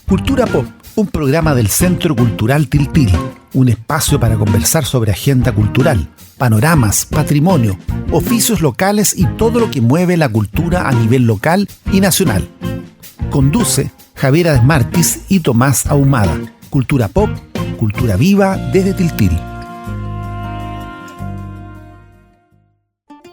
Cultura Pop, un programa del Centro Cultural Tiltil, un espacio para conversar sobre agenda cultural, panoramas, patrimonio, oficios locales y todo lo que mueve la cultura a nivel local y nacional. Conduce Javiera Desmartis y Tomás Ahumada. Cultura Pop, cultura viva desde Tiltil.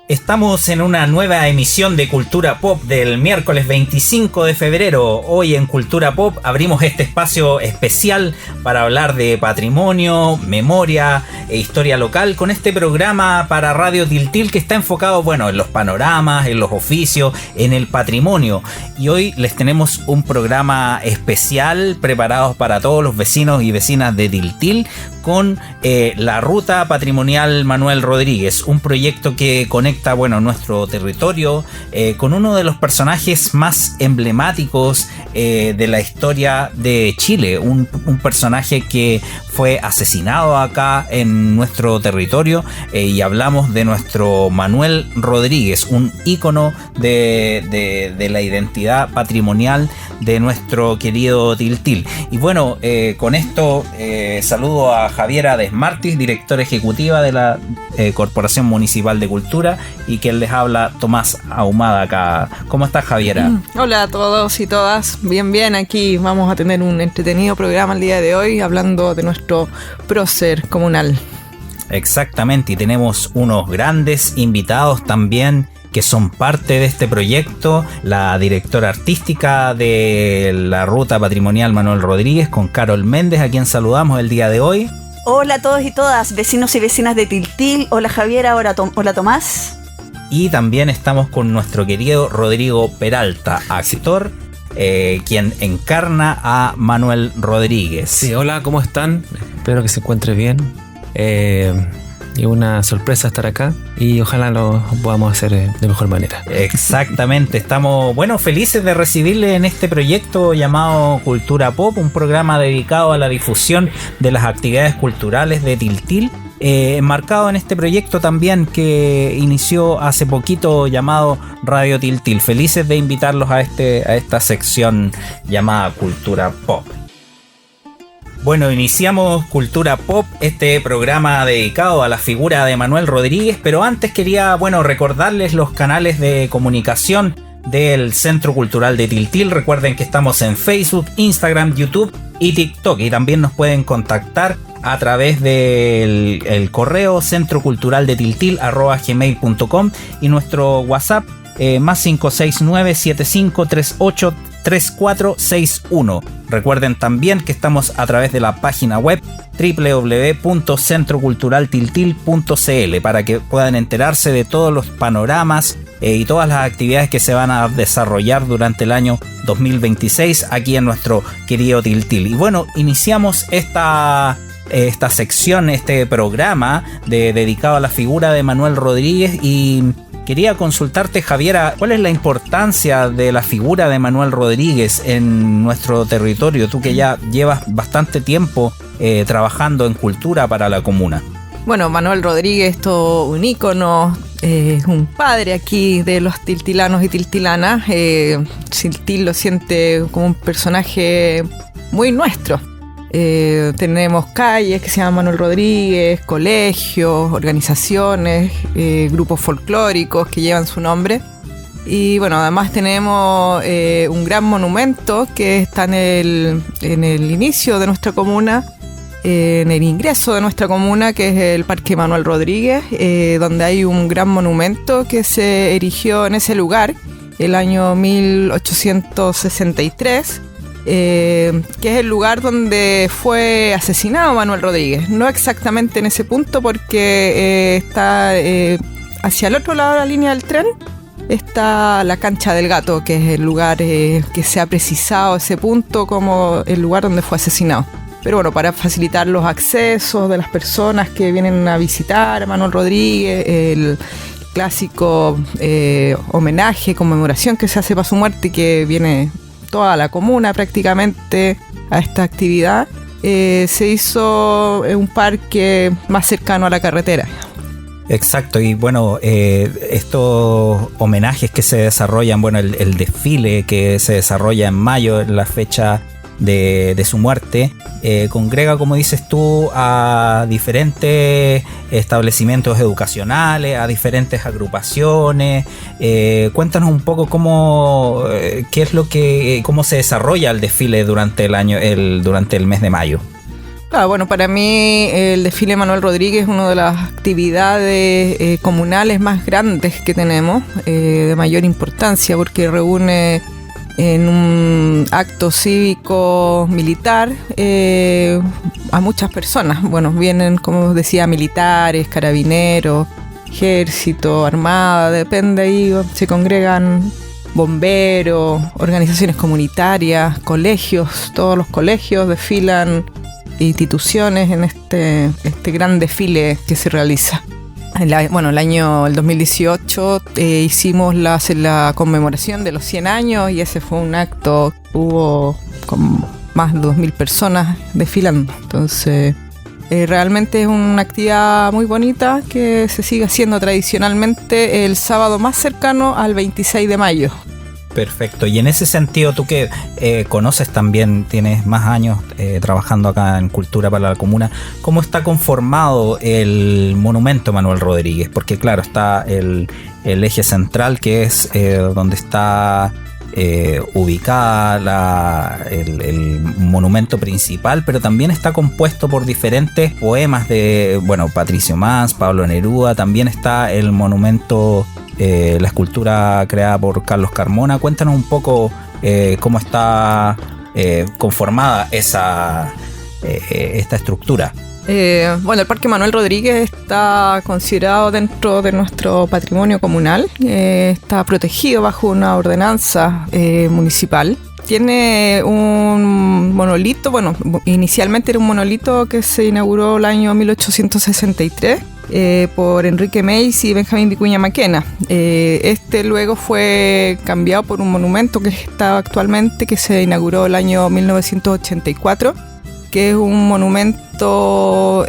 Estamos en una nueva emisión de Cultura Pop del miércoles 25 de febrero. Hoy en Cultura Pop abrimos este espacio especial para hablar de patrimonio, memoria e historia local con este programa para Radio Tiltil que está enfocado, en los panoramas, en los oficios, en el patrimonio. Y hoy les tenemos un programa especial preparado para todos los vecinos y vecinas de Tiltil con la Ruta Patrimonial Manuel Rodríguez, un proyecto que conecta nuestro territorio con uno de los personajes más emblemáticos de la historia de Chile, un personaje que fue asesinado acá en nuestro territorio y hablamos de nuestro Manuel Rodríguez, un ícono de la identidad patrimonial de nuestro querido Tiltil. Y con esto saludo a Javiera Desmartis, directora ejecutiva de la Corporación Municipal de Cultura, y quien les habla, Tomás Ahumada acá. ¿Cómo estás, Javiera? Hola a todos y todas. Bien, aquí vamos a tener un entretenido programa el día de hoy hablando de nuestro prócer comunal. Exactamente, y tenemos unos grandes invitados también que son parte de este proyecto, la directora artística de la Ruta Patrimonial Manuel Rodríguez, con Carol Méndez, a quien saludamos el día de hoy. Hola a todos y todas, vecinos y vecinas de Tiltil. Hola Javiera, hola Tomás. Y también estamos con nuestro querido Rodrigo Peralta, actor, quien encarna a Manuel Rodríguez. Sí, hola, ¿cómo están? Espero que se encuentre bien. Y una sorpresa estar acá y ojalá lo podamos hacer de mejor manera. Exactamente, estamos felices de recibirle en este proyecto llamado Cultura Pop, un programa dedicado a la difusión de las actividades culturales de Tiltil, enmarcado en este proyecto también que inició hace poquito llamado Radio Tiltil. Felices de invitarlos a esta sección llamada Cultura Pop. Iniciamos Cultura Pop, este programa dedicado a la figura de Manuel Rodríguez, pero antes quería, recordarles los canales de comunicación del Centro Cultural de Tiltil. Recuerden que estamos en Facebook, Instagram, YouTube y TikTok, y también nos pueden contactar a través del correo centroculturaldetiltil@gmail.com y nuestro WhatsApp más 569-7538-3461. Recuerden también que estamos a través de la página web www.centroculturaltiltil.cl para que puedan enterarse de todos los panoramas y todas las actividades que se van a desarrollar durante el año 2026 aquí en nuestro querido Tiltil. Y iniciamos esta sección, este programa dedicado a la figura de Manuel Rodríguez, y quería consultarte, Javiera, ¿cuál es la importancia de la figura de Manuel Rodríguez en nuestro territorio? Tú que ya llevas bastante tiempo trabajando en cultura para la comuna. Manuel Rodríguez es todo un ícono, un padre aquí de los tiltilanos y tiltilanas. Tiltil lo siente como un personaje muy nuestro. Tenemos calles que se llaman Manuel Rodríguez, colegios, organizaciones, grupos folclóricos que llevan su nombre. Y además tenemos un gran monumento que está en el inicio de nuestra comuna, en el ingreso de nuestra comuna, que es el Parque Manuel Rodríguez, donde hay un gran monumento que se erigió en ese lugar el año 1863. Que es el lugar donde fue asesinado Manuel Rodríguez. No exactamente en ese punto, porque está hacia el otro lado de la línea del tren. Está la Cancha del Gato, que es el lugar que se ha precisado ese punto como el lugar donde fue asesinado. Pero para facilitar los accesos de las personas que vienen a visitar a Manuel Rodríguez, el clásico homenaje, conmemoración que se hace para su muerte, que viene toda la comuna prácticamente a esta actividad, se hizo un parque más cercano a la carretera. Exacto, y estos homenajes que se desarrollan, el desfile que se desarrolla en mayo, en la fecha de su muerte, congrega, como dices tú, a diferentes establecimientos educacionales, a diferentes agrupaciones. Cuéntanos un poco cómo se desarrolla el desfile durante el mes de mayo. Bueno, para mí el desfile Manuel Rodríguez es una de las actividades comunales más grandes que tenemos, de mayor importancia, porque reúne en un acto cívico militar a muchas personas. Bueno, vienen, como decía, militares, carabineros, ejército, armada, depende ahí, se congregan bomberos, organizaciones comunitarias, colegios, todos los colegios desfilan, instituciones en este gran desfile que se realiza. El año 2018 hicimos la conmemoración de los 100 años y ese fue un acto, hubo con más de 2.000 personas desfilando. Entonces, realmente es una actividad muy bonita que se sigue haciendo tradicionalmente el sábado más cercano al 26 de mayo. Perfecto. Y en ese sentido, tú que conoces también, tienes más años trabajando acá en Cultura para la Comuna, ¿cómo está conformado el monumento Manuel Rodríguez? Porque claro, está el eje central, que es donde está ubicada el monumento principal, pero también está compuesto por diferentes poemas de, Patricio Manz, Pablo Neruda. También está el monumento, la escultura creada por Carlos Carmona. Cuéntanos un poco cómo está conformada esta estructura. El Parque Manuel Rodríguez está considerado dentro de nuestro patrimonio comunal, está protegido bajo una ordenanza municipal. Tiene un monolito, inicialmente era un monolito que se inauguró el año 1863 por Enrique Meis y Benjamín Vicuña Maquena. Luego fue cambiado por un monumento que está actualmente, que se inauguró el año 1984, que es un monumento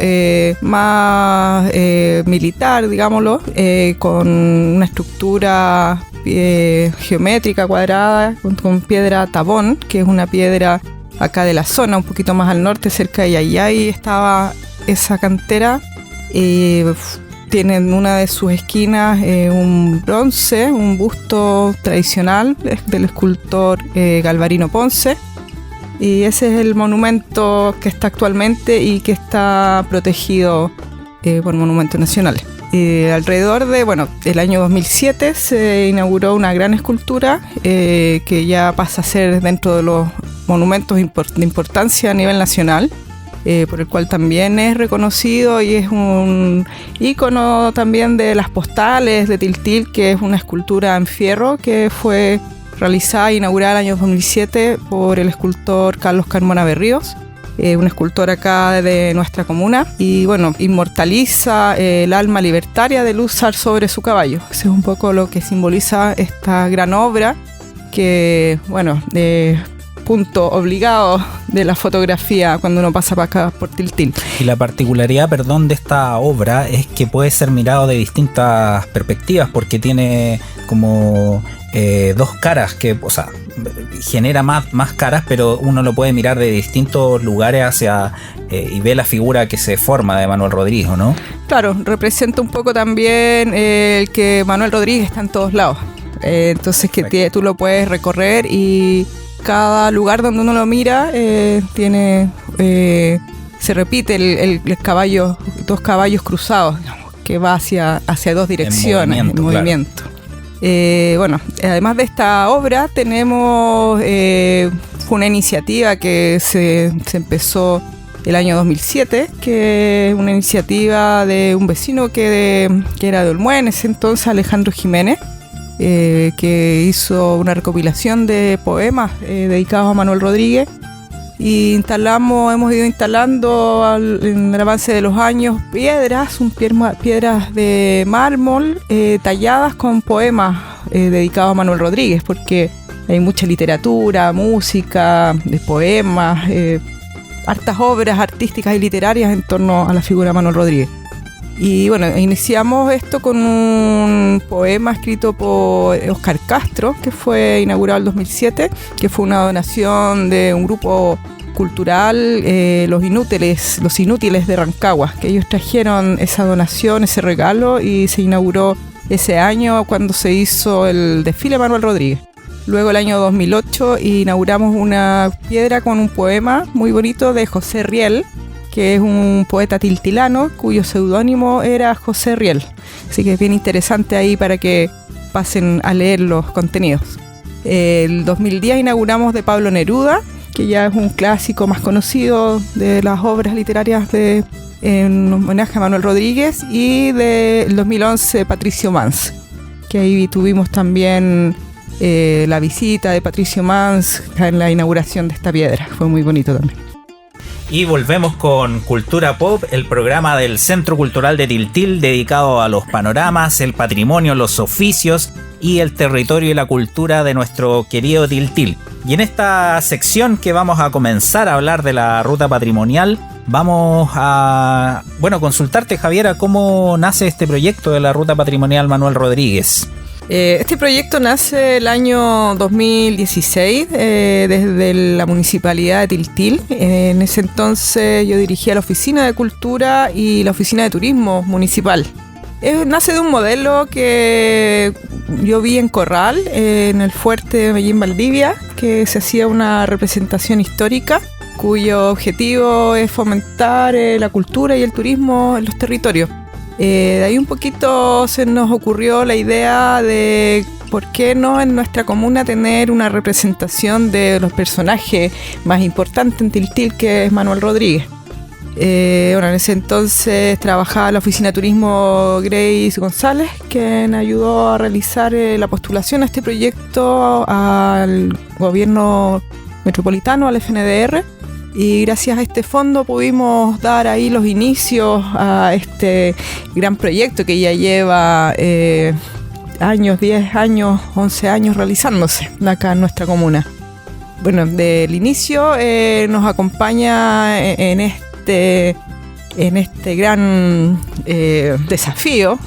más militar, digámoslo, con una estructura geométrica cuadrada con piedra tabón, que es una piedra acá de la zona, un poquito más al norte, cerca de Yayay estaba esa cantera. Tiene en una de sus esquinas un bronce, un busto tradicional del escultor Galvarino Ponce. Y ese es el monumento que está actualmente y que está protegido por monumentos nacionales. Alrededor del año 2007 se inauguró una gran escultura que ya pasa a ser dentro de los monumentos de importancia a nivel nacional, por el cual también es reconocido y es un ícono también de las postales de Tiltil, que es una escultura en fierro que fue realizada e inaugurada el año 2007 por el escultor Carlos Carmona Berríos, un escultor acá de nuestra comuna, y inmortaliza el alma libertaria de Lúzar sobre su caballo. Ese es un poco lo que simboliza esta gran obra, que punto obligado de la fotografía cuando uno pasa para acá por Tiltil. Y la particularidad, de esta obra es que puede ser mirado de distintas perspectivas, porque tiene como dos caras, que, genera más caras, pero uno lo puede mirar de distintos lugares y ve la figura que se forma de Manuel Rodríguez, ¿no? Claro, representa un poco también el que Manuel Rodríguez está en todos lados. Entonces tú lo puedes recorrer y cada lugar donde uno lo mira se repite el caballo, dos caballos cruzados, digamos, que va hacia dos direcciones en movimiento. Además de esta obra tenemos fue una iniciativa que se empezó el año 2007, que es una iniciativa de un vecino que era de Olmué en ese entonces, Alejandro Jiménez, que hizo una recopilación de poemas dedicados a Manuel Rodríguez, y hemos ido instalando en el avance de los años piedras de mármol talladas con poemas dedicados a Manuel Rodríguez, porque hay mucha literatura, música, de poemas, hartas obras artísticas y literarias en torno a la figura de Manuel Rodríguez. Y bueno, iniciamos esto con un poema escrito por Óscar Castro, que fue inaugurado en 2007, que fue una donación de un grupo cultural, Los Inútiles de Rancagua, que ellos trajeron esa donación, ese regalo, y se inauguró ese año cuando se hizo el desfile Manuel Rodríguez. Luego el año 2008 inauguramos una piedra con un poema muy bonito de José Riel, que es un poeta tiltilano cuyo seudónimo era José Riel. Así que es bien interesante ahí para que pasen a leer los contenidos. El 2010 inauguramos de Pablo Neruda, que ya es un clásico más conocido de las obras literarias en homenaje a Manuel Rodríguez, y del 2011 Patricio Mans, que ahí tuvimos también la visita de Patricio Mans en la inauguración de esta piedra. Fue muy bonito también. Y volvemos con Cultura Pop, el programa del Centro Cultural de Tiltil dedicado a los panoramas, el patrimonio, los oficios y el territorio y la cultura de nuestro querido Tiltil. Y en esta sección que vamos a comenzar a hablar de la ruta patrimonial, vamos a consultarte, Javiera, cómo nace este proyecto de la ruta patrimonial Manuel Rodríguez. Este proyecto nace el año 2016 desde la Municipalidad de Tiltil. En ese entonces yo dirigía la Oficina de Cultura y la Oficina de Turismo Municipal. Nace de un modelo que yo vi en Corral, en el fuerte de Medellín, Valdivia, que se hacía una representación histórica cuyo objetivo es fomentar la cultura y el turismo en los territorios. De ahí un poquito se nos ocurrió la idea de por qué no en nuestra comuna tener una representación de los personajes más importantes en Tiltil, que es Manuel Rodríguez. En ese entonces trabajaba la oficina de turismo Grace González, quien ayudó a realizar la postulación a este proyecto al gobierno metropolitano, al FNDR. Y gracias a este fondo pudimos dar ahí los inicios a este gran proyecto que ya lleva 10 años, 11 años realizándose acá en nuestra comuna. Bueno, del inicio nos acompaña en este gran desafío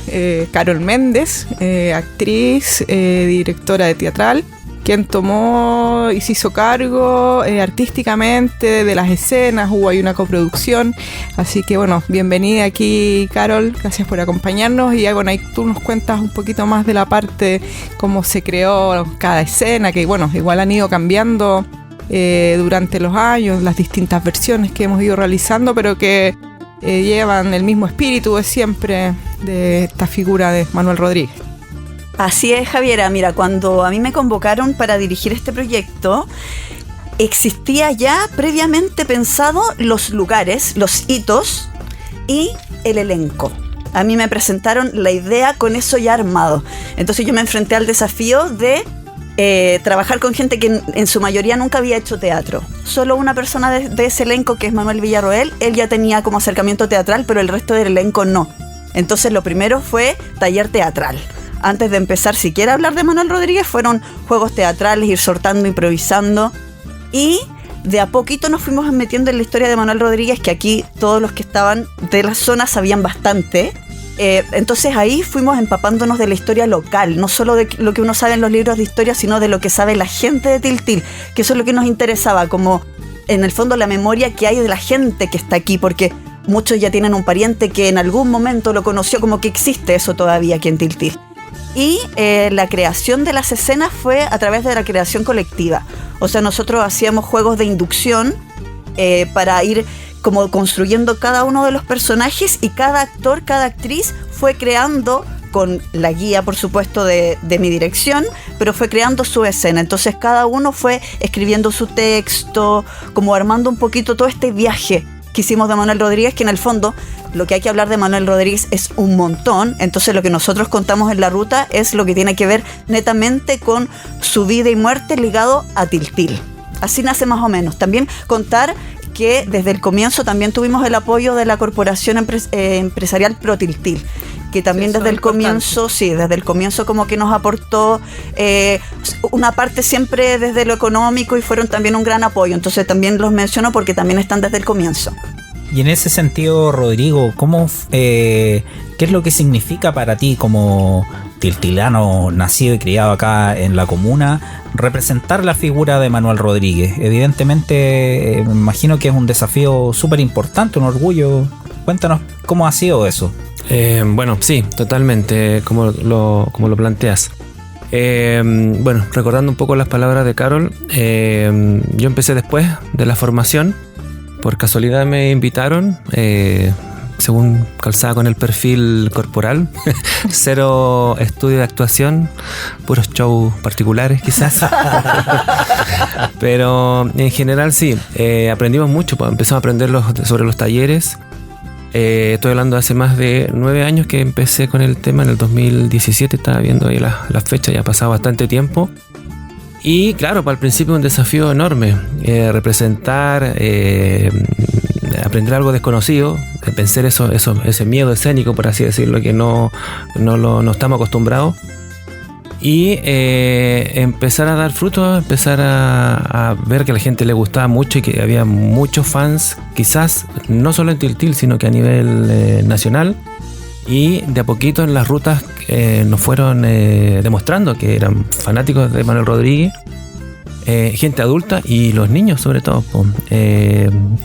Carol Méndez, actriz, directora de teatral, quien tomó y se hizo cargo artísticamente de las escenas. Hubo ahí una coproducción, así que bueno, bienvenida aquí, Carol, gracias por acompañarnos. Y bueno, ahí tú nos cuentas un poquito más de la parte, cómo se creó cada escena, que bueno, igual han ido cambiando durante los años, las distintas versiones que hemos ido realizando, pero que llevan el mismo espíritu de siempre de esta figura de Manuel Rodríguez. Así es, Javiera. Mira, cuando a mí me convocaron para dirigir este proyecto, existía ya previamente pensado los lugares, los hitos y el elenco. A mí me presentaron la idea con eso ya armado. Entonces yo me enfrenté al desafío de trabajar con gente que en su mayoría nunca había hecho teatro. Solo una persona de ese elenco, que es Manuel Villarroel, él ya tenía como acercamiento teatral, pero el resto del elenco no. Entonces lo primero fue taller teatral. Antes de empezar siquiera a hablar de Manuel Rodríguez, fueron juegos teatrales, ir sortando, improvisando. Y de a poquito nos fuimos metiendo en la historia de Manuel Rodríguez, que aquí todos los que estaban de la zona sabían bastante. Entonces ahí fuimos empapándonos de la historia local, no solo de lo que uno sabe en los libros de historia, sino de lo que sabe la gente de Tiltil, que eso es lo que nos interesaba, como en el fondo la memoria que hay de la gente que está aquí, porque muchos ya tienen un pariente que en algún momento lo conoció, como que existe eso todavía aquí en Tiltil. Y la creación de las escenas fue a través de la creación colectiva. O sea, nosotros hacíamos juegos de inducción para ir como construyendo cada uno de los personajes, y cada actor, cada actriz fue creando, con la guía por supuesto de mi dirección, pero fue creando su escena. Entonces cada uno fue escribiendo su texto, como armando un poquito todo este viaje que hicimos de Manuel Rodríguez, que en el fondo lo que hay que hablar de Manuel Rodríguez es un montón. Entonces lo que nosotros contamos en la ruta es lo que tiene que ver netamente con su vida y muerte ligado a Tiltil. Así nace más o menos. También contar que desde el comienzo también tuvimos el apoyo de la Corporación Empresarial Pro Tiltil, que también desde el comienzo como que nos aportó una parte siempre desde lo económico, y fueron también un gran apoyo. Entonces también los menciono porque también están desde el comienzo. Y en ese sentido, Rodrigo, ¿cómo ¿qué es lo que significa para ti como tiltilano nacido y criado acá en la comuna representar la figura de Manuel Rodríguez? Evidentemente, me imagino que es un desafío súper importante, un orgullo. Cuéntanos cómo ha sido eso. Bueno, sí, totalmente, como lo planteas. Bueno, recordando un poco las palabras de Carol, yo empecé después de la formación. Por casualidad me invitaron, según calzaba con el perfil corporal, 0 estudio de actuación, puros shows particulares quizás. Pero en general sí, aprendimos mucho, pues empezamos a aprender sobre los talleres. Estoy hablando de hace más de 9 años que empecé con el tema, en el 2017, estaba viendo ahí las fechas, ya ha pasado bastante tiempo. Y claro, para el principio un desafío enorme, representar, aprender algo desconocido, vencer ese miedo escénico, por así decirlo, que no estamos acostumbrados. Y empezar a dar frutos, empezar a ver que a la gente le gustaba mucho y que había muchos fans, quizás no solo en Tiltil, sino que a nivel nacional. Y de a poquito en las rutas nos fueron demostrando que eran fanáticos de Manuel Rodríguez, gente adulta y los niños sobre todo.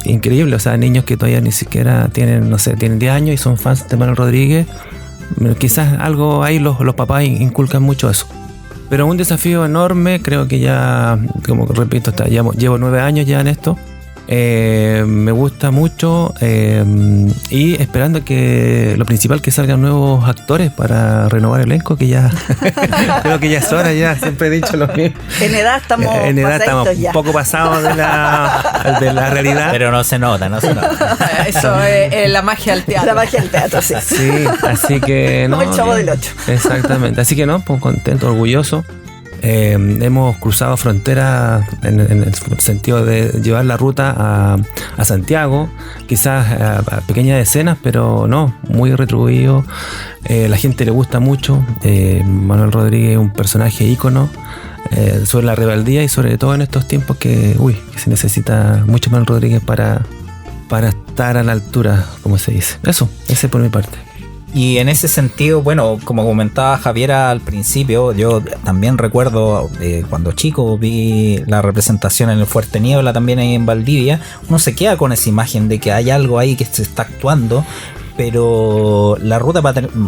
Increíble, o sea, niños que todavía ni siquiera tienen 10 años y son fans de Manuel Rodríguez. Quizás algo ahí los papás inculcan mucho eso. Pero un desafío enorme, creo que ya, como repito, llevo 9 años ya en esto. Me gusta mucho y esperando que lo principal, que salgan nuevos actores para renovar el elenco, que ya creo que ya es hora, ya siempre he dicho lo mismo. En edad estamos un poco pasados de la realidad, pero no se nota. Eso es la magia del teatro. La magia del teatro, sí. Sí, así que no, como el Chavo del 8. Exactamente, así que no, pues contento, orgulloso. Hemos cruzado fronteras en el sentido de llevar la ruta a Santiago, quizás a pequeñas escenas, pero no, muy retribuido. La gente le gusta mucho. Manuel Rodríguez es un personaje ícono sobre la rebeldía y sobre todo en estos tiempos que se necesita mucho Manuel Rodríguez para estar a la altura, como se dice. Eso, ese por mi parte. Y en ese sentido, bueno, como comentaba Javiera al principio, yo también recuerdo cuando chico vi la representación en el Fuerte Niebla, también ahí en Valdivia. Uno se queda con esa imagen de que hay algo ahí que se está actuando, pero la ruta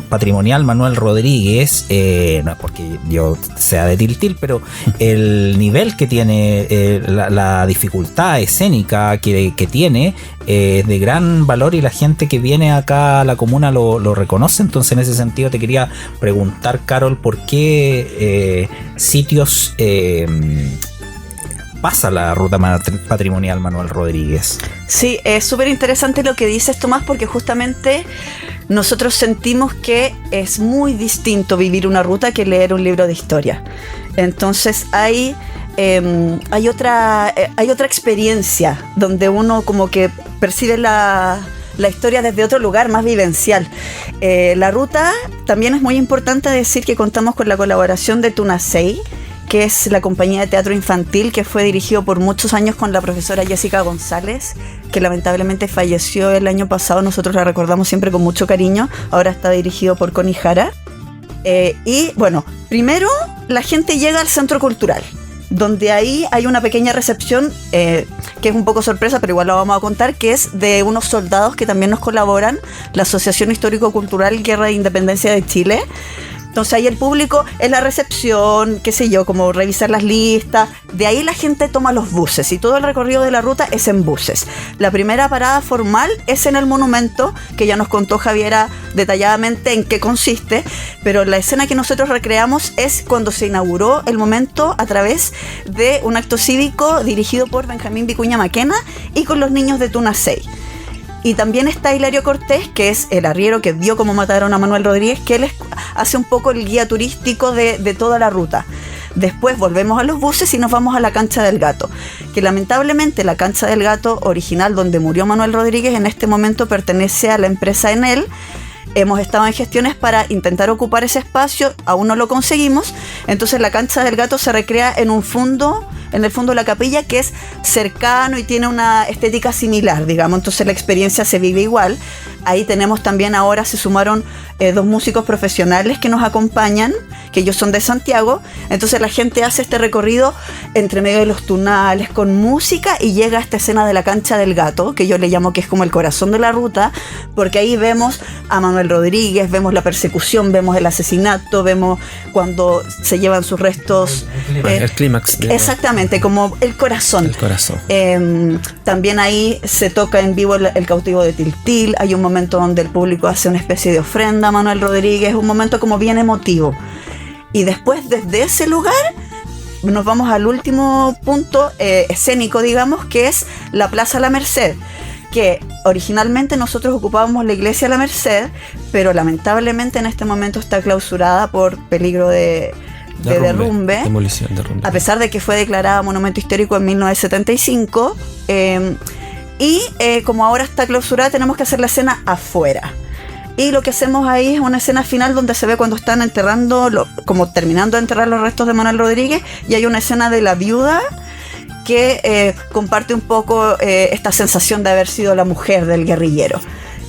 patrimonial Manuel Rodríguez, no es porque yo sea de Tiltil, pero el nivel que tiene, la dificultad escénica que tiene, es de gran valor y la gente que viene acá a la comuna lo reconoce. Entonces en ese sentido te quería preguntar, Carol, ¿por qué sitios pasa la ruta patrimonial Manuel Rodríguez? Sí, es súper interesante lo que dices, Tomás, porque justamente nosotros sentimos que es muy distinto vivir una ruta que leer un libro de historia. Entonces hay otra experiencia donde uno como que percibe la historia desde otro lugar, más vivencial. La ruta también es muy importante decir que contamos con la colaboración de Tunasei, que es la compañía de teatro infantil que fue dirigido por muchos años con la profesora Jessica González, que lamentablemente falleció el año pasado. Nosotros la recordamos siempre con mucho cariño. Ahora está dirigido por Connie Jara. Y bueno, primero la gente llega al centro cultural, donde ahí hay una pequeña recepción que es un poco sorpresa, pero igual la vamos a contar, que es de unos soldados que también nos colaboran, la Asociación Histórico-Cultural Guerra de Independencia de Chile. Entonces ahí el público es la recepción, qué sé yo, como revisar las listas. De ahí la gente toma los buses y todo el recorrido de la ruta es en buses. La primera parada formal es en el monumento, que ya nos contó Javiera detalladamente en qué consiste, pero la escena que nosotros recreamos es cuando se inauguró el monumento a través de un acto cívico dirigido por Benjamín Vicuña Maquena y con los niños de Tunasei. Y también está Hilario Cortés, que es el arriero que vio cómo mataron a Manuel Rodríguez, que él hace un poco el guía turístico de toda la ruta. Después volvemos a los buses y nos vamos a la Cancha del Gato, que lamentablemente la Cancha del Gato original donde murió Manuel Rodríguez en este momento pertenece a la empresa Enel. Hemos estado en gestiones para intentar ocupar ese espacio, aún no lo conseguimos. Entonces la Cancha del Gato se recrea en un fondo en el fondo de la capilla, que es cercano y tiene una estética similar, digamos, entonces la experiencia se vive igual. Ahí tenemos también, ahora se sumaron 2 músicos profesionales que nos acompañan, que ellos son de Santiago, entonces la gente hace este recorrido entre medio de los tunales con música y llega a esta escena de la cancha del gato, que yo le llamo que es como el corazón de la ruta, porque ahí vemos a Manuel Rodríguez, vemos la persecución, vemos el asesinato, vemos cuando se llevan sus restos. El clímax. Exactamente, como el corazón. El corazón. También ahí se toca en vivo el cautivo de Tiltil, hay un momento donde el público hace una especie de ofrenda a Manuel Rodríguez, un momento como bien emotivo. Y después, desde ese lugar, nos vamos al último punto escénico, digamos, que es la Plaza La Merced, que originalmente nosotros ocupábamos la iglesia La Merced, pero lamentablemente en este momento está clausurada por peligro de derrumbe, demolición, derrumbe. A pesar de que fue declarada monumento histórico en 1975, como ahora está clausurada, tenemos que hacer la escena afuera. Y lo que hacemos ahí es una escena final donde se ve cuando están enterrando, como terminando de enterrar los restos de Manuel Rodríguez, y hay una escena de la viuda que comparte un poco esta sensación de haber sido la mujer del guerrillero.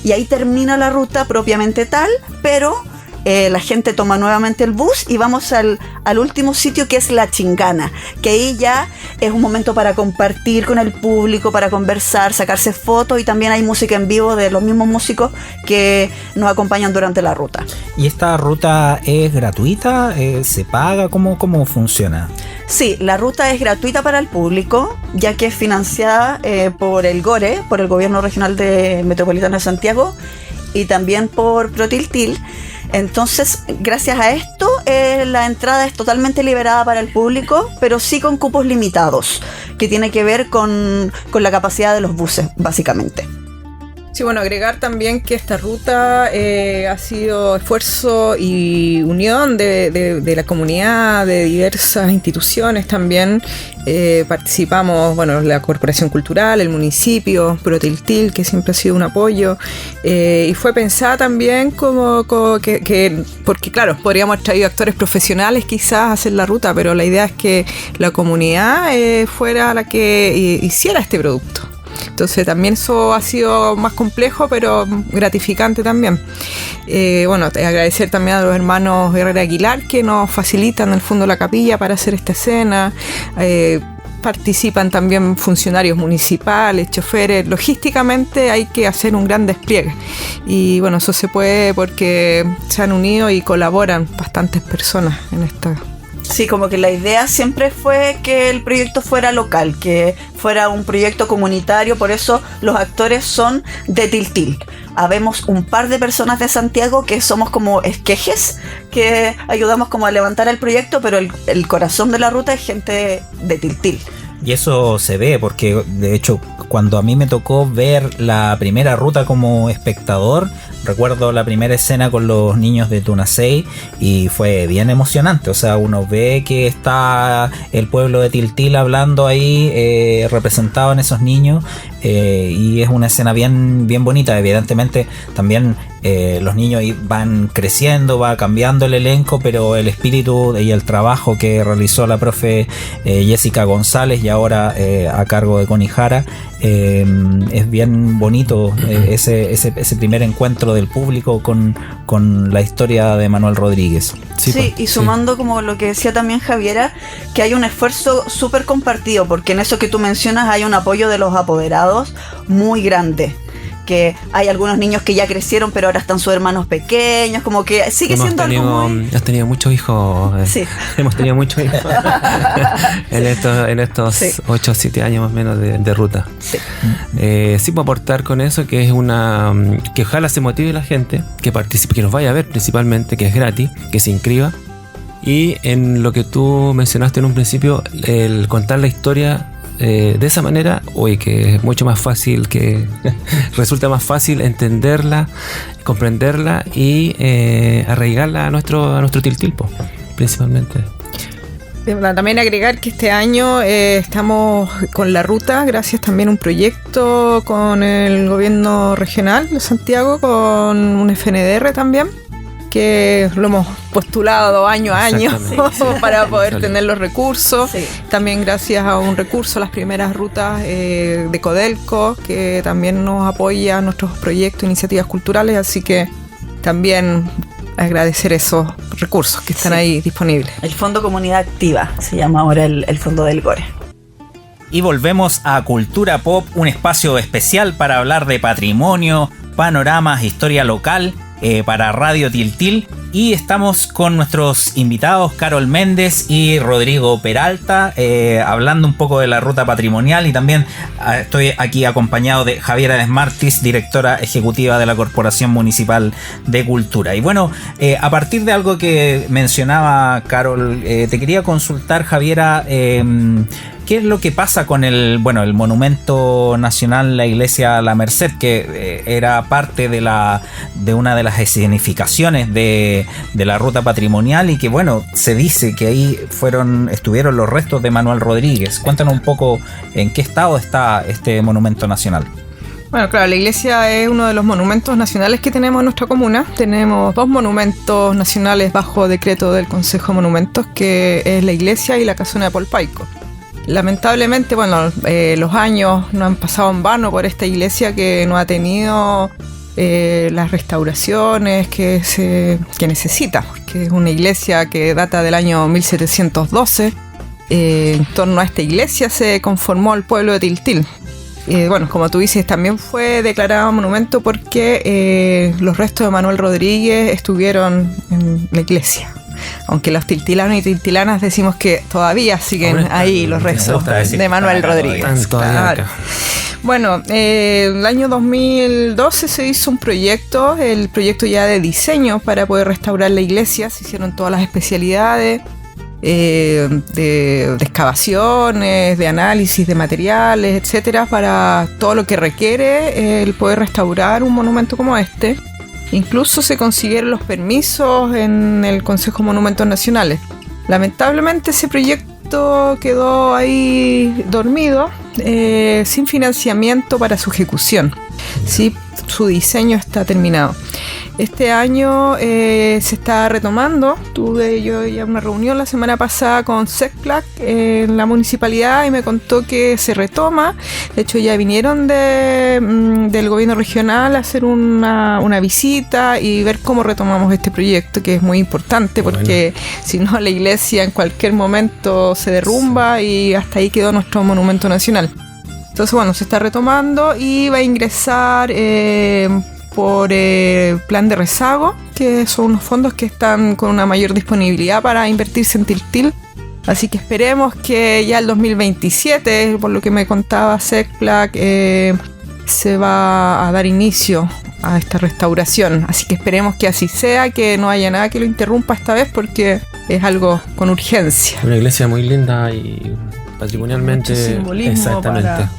Y ahí termina la ruta propiamente tal, pero la gente toma nuevamente el bus y vamos al último sitio, que es La Chingana, que ahí ya es un momento para compartir con el público, para conversar, sacarse fotos, y también hay música en vivo de los mismos músicos que nos acompañan durante la ruta. ¿Y esta ruta es gratuita? ¿Se paga? ¿Cómo funciona? Sí, la ruta es gratuita para el público, ya que es financiada por el GORE, por el Gobierno Regional Metropolitano de Santiago, y también por Protiltil. Entonces, gracias a esto, la entrada es totalmente liberada para el público, pero sí con cupos limitados, que tiene que ver con la capacidad de los buses, básicamente. Sí, bueno, agregar también que esta ruta ha sido esfuerzo y unión de la comunidad, de diversas instituciones también. Participamos, bueno, la Corporación Cultural, el municipio, Protiltil, que siempre ha sido un apoyo, y fue pensada también porque claro, podríamos haber traído actores profesionales quizás a hacer la ruta, pero la idea es que la comunidad fuera la que hiciera este producto. Entonces también eso ha sido más complejo, pero gratificante también. Agradecer también a los hermanos Herrera Aguilar, que nos facilitan el fondo de la capilla para hacer esta escena. Participan también funcionarios municipales, choferes. Logísticamente hay que hacer un gran despliegue. Y bueno, eso se puede porque se han unido y colaboran bastantes personas en esta. Sí, como que la idea siempre fue que el proyecto fuera local, que fuera un proyecto comunitario, por eso los actores son de Tiltil. Habemos un par de personas de Santiago que somos como esquejes, que ayudamos como a levantar el proyecto, pero el corazón de la ruta es gente de Tiltil. Y eso se ve porque, de hecho, cuando a mí me tocó ver la primera ruta como espectador, recuerdo la primera escena con los niños de Tunacey y fue bien emocionante. O sea, uno ve que está el pueblo de Tiltil hablando ahí, representado en esos niños, y es una escena bien, bien bonita. Evidentemente también los niños van creciendo, va cambiando el elenco, pero el espíritu y el trabajo que realizó la profe Jessica González, y ahora a cargo de Connie Jara, es bien bonito ese primer encuentro del público con la historia de Manuel Rodríguez. Sí, y sumando como lo que decía también Javiera, que hay un esfuerzo súper compartido, porque en eso que tú mencionas hay un apoyo de los apoderados muy grande. Que hay algunos niños que ya crecieron, pero ahora están sus hermanos pequeños, como que sigue siendo algo muy... Has tenido muchos hijos. Sí. Hemos tenido muchos hijos en estos 8 o 7 años más o menos de ruta. Sí, puedo aportar con eso, que es que ojalá se motive la gente, que participe, que nos vaya a ver principalmente, que es gratis, que se inscriba. Y en lo que tú mencionaste en un principio, el contar la historia de esa manera, que es mucho más fácil, que resulta más fácil entenderla, comprenderla y arraigarla a nuestro Tiltilpo, principalmente. También agregar que este año estamos con la ruta, gracias también a un proyecto con el gobierno regional de Santiago, con un FNDR también, que lo hemos postulado año a año para poder tener los recursos. Sí. También gracias a un recurso, las primeras rutas de Codelco, que también nos apoya en nuestros proyectos, iniciativas culturales, así que también agradecer esos recursos que están ahí disponibles. El Fondo Comunidad Activa se llama ahora el Fondo del GORE. Y volvemos a Cultura Pop, un espacio especial para hablar de patrimonio, panoramas, historia local, para Radio Tiltil. Y estamos con nuestros invitados Carol Méndez y Rodrigo Peralta, hablando un poco de la ruta patrimonial, y también estoy aquí acompañado de Javiera Desmartis, directora ejecutiva de la Corporación Municipal de Cultura. Y bueno, a partir de algo que mencionaba Carol, te quería consultar, Javiera, ¿qué es lo que pasa con el monumento nacional, la iglesia La Merced, que era parte de una de las escenificaciones de la ruta patrimonial, y que se dice que ahí estuvieron los restos de Manuel Rodríguez? Cuéntanos un poco en qué estado está este monumento nacional. Bueno, claro, la iglesia es uno de los monumentos nacionales que tenemos en nuestra comuna. Tenemos 2 monumentos nacionales bajo decreto del Consejo de Monumentos, que es la iglesia y la casona de Polpaico. Lamentablemente, los años no han pasado en vano por esta iglesia, que no ha tenido las restauraciones que necesita, porque es una iglesia que data del año 1712. En torno a esta iglesia se conformó el pueblo de Tiltil. Como tú dices, también fue declarado monumento porque los restos de Manuel Rodríguez estuvieron en la iglesia. Aunque los tiltilanos y tiltilanas decimos que todavía siguen ahí los restos de Manuel Rodríguez. Claro. Bueno, el año 2012 se hizo un proyecto, el proyecto ya de diseño para poder restaurar la iglesia. Se hicieron todas las especialidades de excavaciones, de análisis de materiales, etcétera, para todo lo que requiere el poder restaurar un monumento como este. Incluso se consiguieron los permisos en el Consejo de Monumentos Nacionales. Lamentablemente ese proyecto quedó ahí dormido, sin financiamiento para su ejecución. Sí, su diseño está terminado. Este año se está retomando. Tuve yo ya una reunión la semana pasada con SECPLAC en la municipalidad y me contó que se retoma. De hecho, ya vinieron del gobierno regional a hacer una visita y ver cómo retomamos este proyecto, que es muy importante porque si no, la iglesia en cualquier momento se derrumba y hasta ahí quedó nuestro monumento nacional. Entonces, se está retomando y va a ingresar por plan de rezago, que son unos fondos que están con una mayor disponibilidad para invertirse en Tiltil. Así que esperemos que ya el 2027, por lo que me contaba SECPLAC, se va a dar inicio a esta restauración. Así que esperemos que así sea, que no haya nada que lo interrumpa esta vez, porque es algo con urgencia. Una iglesia muy linda y patrimonialmente, simbolismo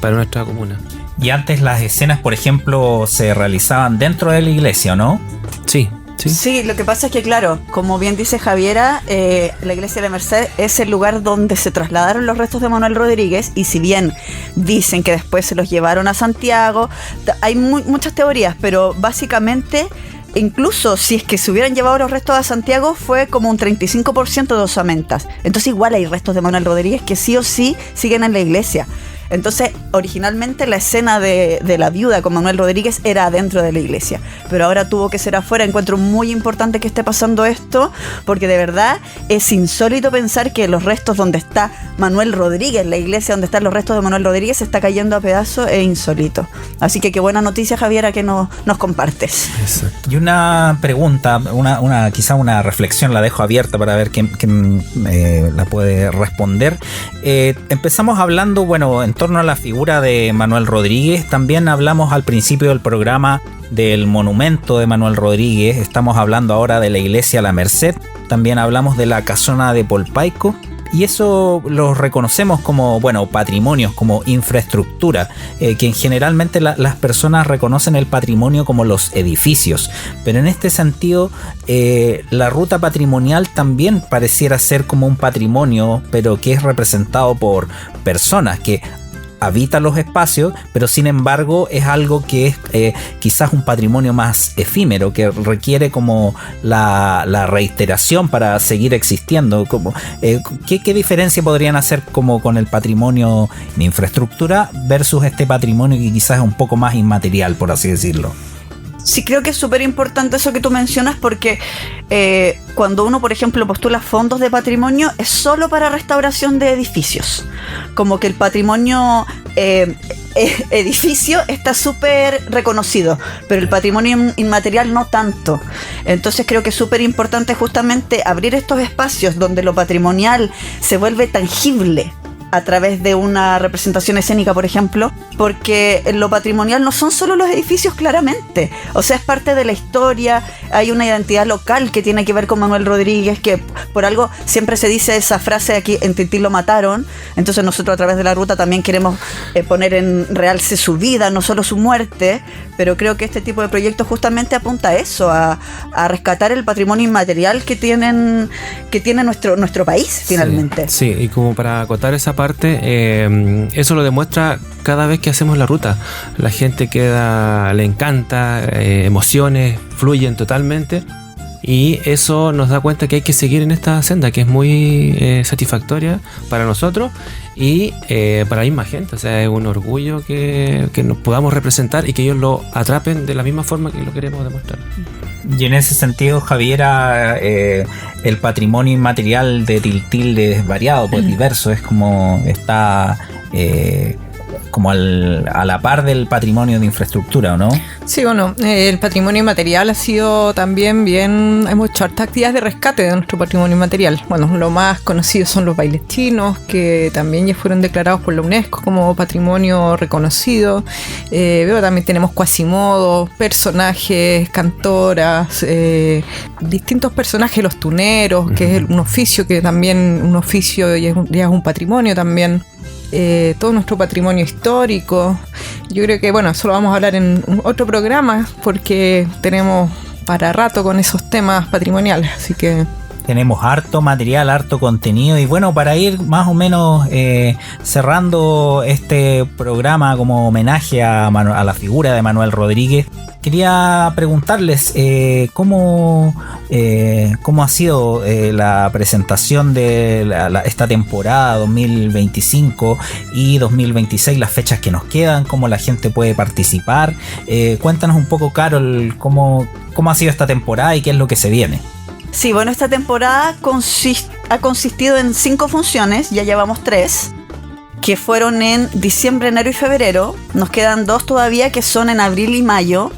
para nuestra comuna. Y antes las escenas, por ejemplo, se realizaban dentro de la iglesia, ¿o no? Sí. Sí, lo que pasa es que, claro, como bien dice Javiera, la iglesia de la Merced es el lugar donde se trasladaron los restos de Manuel Rodríguez, y si bien dicen que después se los llevaron a Santiago, hay muchas teorías, pero básicamente, incluso si es que se hubieran llevado los restos a Santiago, fue como un 35% de osamentas. Entonces igual hay restos de Manuel Rodríguez que sí o sí siguen en la iglesia. Entonces, originalmente la escena de la viuda con Manuel Rodríguez era dentro de la iglesia, pero ahora tuvo que ser afuera. Encuentro muy importante que esté pasando esto, porque de verdad es insólito pensar que los restos donde está Manuel Rodríguez, la iglesia donde están los restos de Manuel Rodríguez, se está cayendo a pedazos, es insólito. Así que qué buena noticia, Javiera, que nos compartes. Exacto. Y una pregunta, quizá una reflexión, la dejo abierta para ver quién la puede responder. Empezamos hablando, en torno a la figura de Manuel Rodríguez. También hablamos al principio del programa del monumento de Manuel Rodríguez. Estamos hablando ahora de la iglesia La Merced. También hablamos de la casona de Polpaico. Y eso lo reconocemos como, patrimonios, como infraestructura, que generalmente las personas reconocen el patrimonio como los edificios. Pero en este sentido, la ruta patrimonial también pareciera ser como un patrimonio, pero que es representado por personas que habita los espacios, pero sin embargo es algo que es quizás un patrimonio más efímero, que requiere como la reiteración para seguir existiendo. ¿Qué diferencia podrían hacer como con el patrimonio de infraestructura versus este patrimonio que quizás es un poco más inmaterial, por así decirlo? Sí, creo que es súper importante eso que tú mencionas, porque cuando uno, por ejemplo, postula fondos de patrimonio, es solo para restauración de edificios. Como que el patrimonio edificio está súper reconocido, pero el patrimonio inmaterial no tanto. Entonces creo que es súper importante justamente abrir estos espacios donde lo patrimonial se vuelve tangible a través de una representación escénica, por ejemplo, porque lo patrimonial no son solo los edificios, claramente. O sea, es parte de la historia, hay una identidad local que tiene que ver con Manuel Rodríguez, que por algo siempre se dice esa frase, aquí en Tiltil lo mataron. Entonces nosotros a través de la ruta también queremos poner en realce su vida, no solo su muerte, pero creo que este tipo de proyectos justamente apunta a eso, a rescatar el patrimonio inmaterial que tiene nuestro país, finalmente. Sí, y como para acotar esa parte, eso lo demuestra cada vez que hacemos la ruta. La gente le encanta, emociones fluyen totalmente, y eso nos da cuenta que hay que seguir en esta senda, que es muy satisfactoria para nosotros y para la misma gente. O sea, es un orgullo que nos podamos representar y que ellos lo atrapen de la misma forma que lo queremos demostrar. Y en ese sentido, Javiera, el patrimonio inmaterial de Tiltil es variado, pues diverso, es como está como a la par del patrimonio de infraestructura, ¿o no? Sí, bueno, el patrimonio inmaterial ha sido también hemos hecho hartas actividades de rescate de nuestro patrimonio inmaterial. Bueno, lo más conocido son los bailes chinos, que también ya fueron declarados por la UNESCO como patrimonio reconocido. Veo también tenemos Quasimodo, personajes, cantoras, distintos personajes, los tuneros, que es un oficio que también, ya es un patrimonio también. Todo nuestro patrimonio histórico. Yo creo que, bueno, eso lo vamos a hablar en otro programa, porque tenemos para rato con esos temas patrimoniales, así que tenemos harto material, harto contenido. Y bueno, para ir más o menos cerrando este programa como homenaje a la figura de Manuel Rodríguez, quería preguntarles cómo ha sido la presentación de esta temporada 2025 y 2026, las fechas que nos quedan, cómo la gente puede participar. Cuéntanos un poco, Carol, cómo ha sido esta temporada y qué es lo que se viene. Sí, bueno, esta temporada ha consistido en 5 funciones, ya llevamos 3, que fueron en diciembre, enero y febrero. Nos quedan 2 todavía, que son en abril y mayo.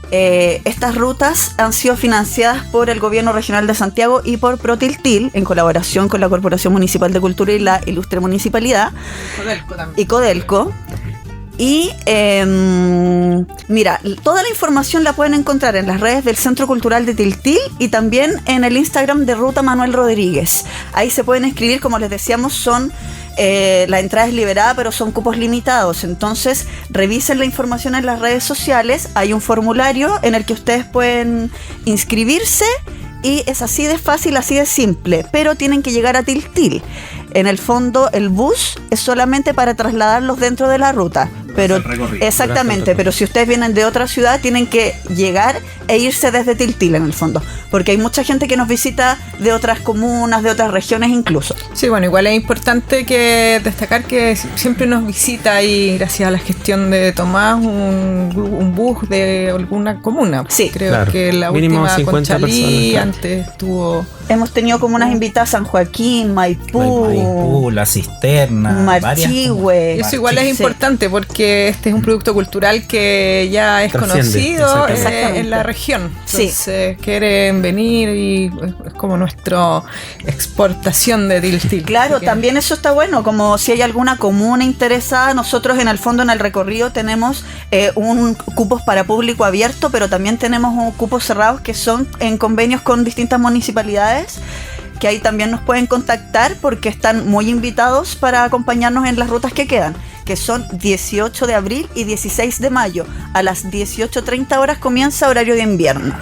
Estas rutas han sido financiadas por el Gobierno Regional de Santiago y por ProTiltil, en colaboración con la Corporación Municipal de Cultura y la Ilustre Municipalidad. Y Codelco. Y mira, toda la información la pueden encontrar en las redes del Centro Cultural de Tiltil y también en el Instagram de Ruta Manuel Rodríguez. Ahí se pueden inscribir, como les decíamos, la entrada es liberada, pero son cupos limitados. Entonces revisen la información en las redes sociales. Hay un formulario en el que ustedes pueden inscribirse y es así de fácil, así de simple, pero tienen que llegar a Tiltil. En el fondo, el bus es solamente para trasladarlos dentro de la ruta. Pero exactamente, pero si ustedes vienen de otra ciudad, tienen que llegar e irse desde Tiltil, en el fondo, porque hay mucha gente que nos visita de otras comunas, de otras regiones incluso. Sí, bueno, igual es importante destacar que siempre nos visita, y gracias a la gestión de Tomás, un bus de alguna comuna. Sí, creo, claro. Que la mínimo última 50 Conchalí, personas, antes estuvo... Hemos tenido comunas invitadas: San Joaquín, Maipú, La Cisterna, Marchihue. Y eso igual es importante, porque este es un producto cultural que ya es conocido en la región. Entonces quieren venir y es como nuestra exportación de Tiltil. Claro, también eso está bueno, como si hay alguna comuna interesada. Nosotros en el fondo, en el recorrido, tenemos cupos para público abierto, pero también tenemos cupos cerrados que son en convenios con distintas municipalidades, que ahí también nos pueden contactar, porque están muy invitados para acompañarnos en las rutas que quedan, que son 18 de abril y 16 de mayo. A las 18:30 horas comienza horario de invierno.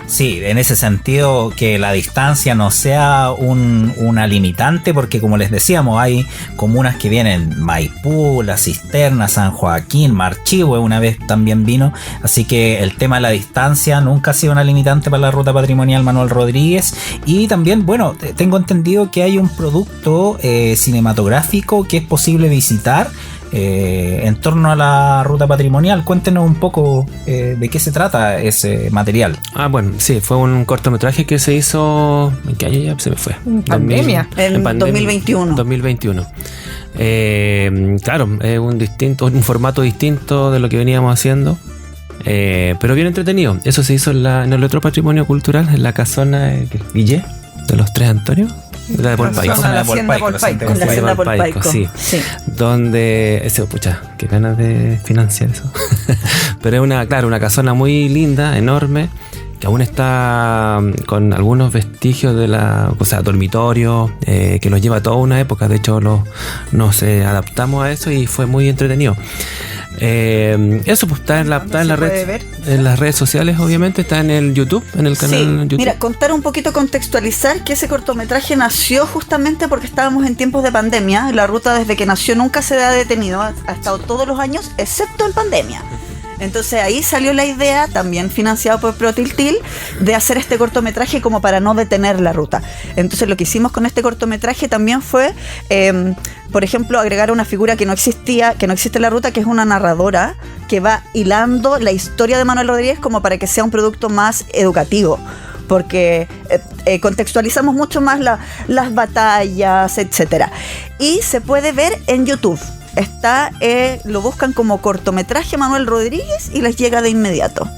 Sí, en ese sentido que la distancia no sea una limitante, porque como les decíamos, hay comunas que vienen, Maipú, La Cisterna, San Joaquín, Marchihue una vez también vino, así que el tema de la distancia nunca ha sido una limitante para la ruta patrimonial Manuel Rodríguez. Y también, bueno, tengo entendido que hay un producto cinematográfico que es posible visitar en torno a la ruta patrimonial. Cuéntenos un poco de qué se trata ese material. Bueno, sí, fue un cortometraje que se hizo... ¿En qué año ya se me fue? En pandemia. En 2021. 2021. Claro, es un formato distinto de lo que veníamos haciendo. Pero bien entretenido. Eso se hizo en el otro patrimonio cultural, en la casona Villé de los Tres Antonios. La de Polpaico. La hacienda Polpaico. En la hacienda Polpaico, sí. Donde... pucha, qué ganas de financiar eso. Pero es una casona muy linda, enorme, que aún está con algunos vestigios de dormitorio, que los lleva toda una época. De hecho, nos adaptamos a eso y fue muy entretenido. Eso pues está en la red, en las redes sociales, obviamente, está en el YouTube, en el canal YouTube. Mira, contar un poquito, contextualizar que ese cortometraje nació justamente porque estábamos en tiempos de pandemia. La ruta desde que nació nunca se ha detenido, ha estado todos los años excepto en pandemia. Entonces ahí salió la idea, también financiado por ProTiltil, de hacer este cortometraje como para no detener la ruta. Entonces lo que hicimos con este cortometraje también fue, por ejemplo, agregar una figura que no existe en la ruta, que es una narradora que va hilando la historia de Manuel Rodríguez como para que sea un producto más educativo, porque contextualizamos mucho más las batallas, etcétera. Y se puede ver en YouTube. Lo buscan como cortometraje Manuel Rodríguez y les llega de inmediato.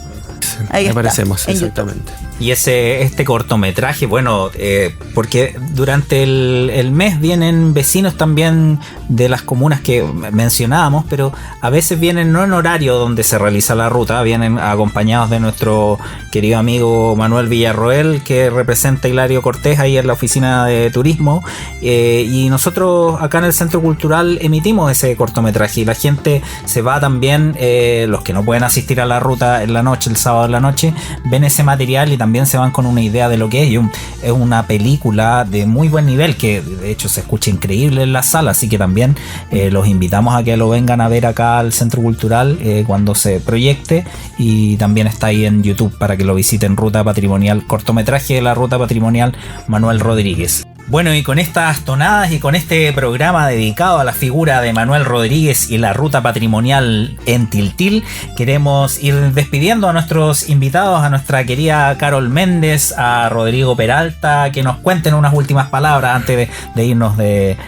Ahí aparecemos, exactamente. Y este cortometraje, bueno, porque durante el mes vienen vecinos también de las comunas que mencionábamos, pero a veces vienen no en horario donde se realiza la ruta, vienen acompañados de nuestro querido amigo Manuel Villarroel, que representa a Hilario Cortés ahí en la oficina de turismo, y nosotros acá en el Centro Cultural emitimos ese cortometraje y la gente se va también, los que no pueden asistir a la ruta en la noche, el sábado en la noche, ven ese material y también se van con una idea de lo que es. Es una película de muy buen nivel que de hecho se escucha increíble en la sala, así que también los invitamos a que lo vengan a ver acá al Centro Cultural cuando se proyecte, y también está ahí en YouTube para que lo visiten. Ruta Patrimonial, cortometraje de la Ruta Patrimonial Manuel Rodríguez. Bueno, y con estas tonadas y con este programa dedicado a la figura de Manuel Rodríguez y la ruta patrimonial en Tiltil, queremos ir despidiendo a nuestros invitados, a nuestra querida Carol Méndez, a Rodrigo Peralta, que nos cuenten unas últimas palabras antes de irnos de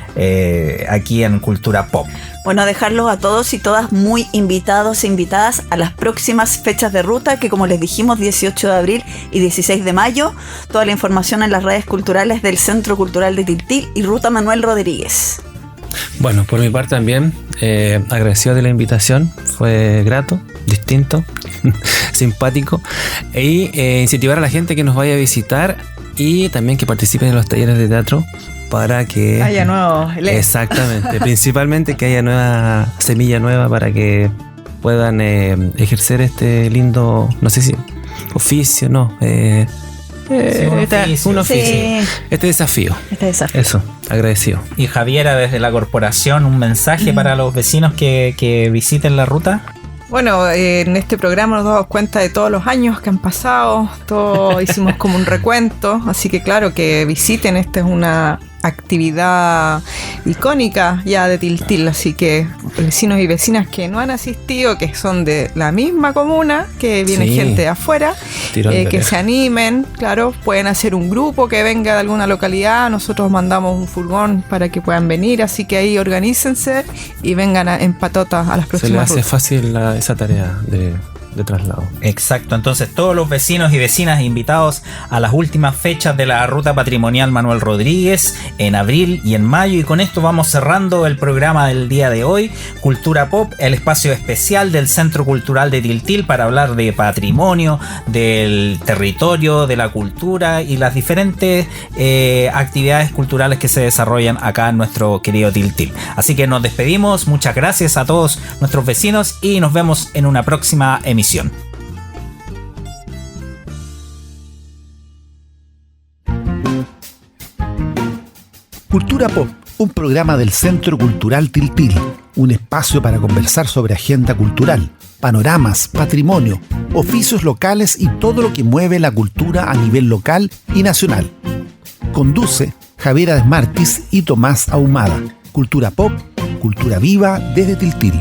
aquí en Cultura Pop. Bueno, dejarlos a todos y todas muy invitados e invitadas a las próximas fechas de ruta, que como les dijimos, 18 de abril y 16 de mayo, toda la información en las redes culturales del Centro Cultural de Tiltil y Ruta Manuel Rodríguez. Bueno, por mi parte también, agradecido de la invitación, fue grato, distinto, simpático, e incentivar a la gente que nos vaya a visitar y también que participen en los talleres de teatro, para que haya nuevos. Exactamente, principalmente que haya semilla nueva para que puedan ejercer este lindo, no sé si oficio, no, un oficio, sí. Este desafío. Eso, agradecido. Y Javiera, desde la corporación, un mensaje para los vecinos que visiten la ruta. Bueno, en este programa nos damos cuenta de todos los años que han pasado, hicimos como un recuento, así que claro, que visiten, esta es una actividad icónica ya de Tiltil, así que vecinos y vecinas que no han asistido, que son de la misma comuna, que viene gente de afuera, que se animen, claro, pueden hacer un grupo que venga de alguna localidad, nosotros mandamos un furgón para que puedan venir, así que ahí organícense y vengan en patota a las próximas rutas. Se le hace fácil esa tarea de traslado. Exacto, entonces todos los vecinos y vecinas invitados a las últimas fechas de la Ruta Patrimonial Manuel Rodríguez en abril y en mayo, y con esto vamos cerrando el programa del día de hoy, Cultura Pop, el espacio especial del Centro Cultural de Tiltil para hablar de patrimonio, del territorio, de la cultura y las diferentes actividades culturales que se desarrollan acá en nuestro querido Tiltil. Así que nos despedimos, muchas gracias a todos nuestros vecinos y nos vemos en una próxima emisión. Cultura Pop, un programa del Centro Cultural Tiltil, un espacio para conversar sobre agenda cultural, panoramas, patrimonio, oficios locales y todo lo que mueve la cultura a nivel local y nacional. Conduce Javiera Desmartis y Tomás Ahumada. Cultura Pop, cultura viva desde Tiltil.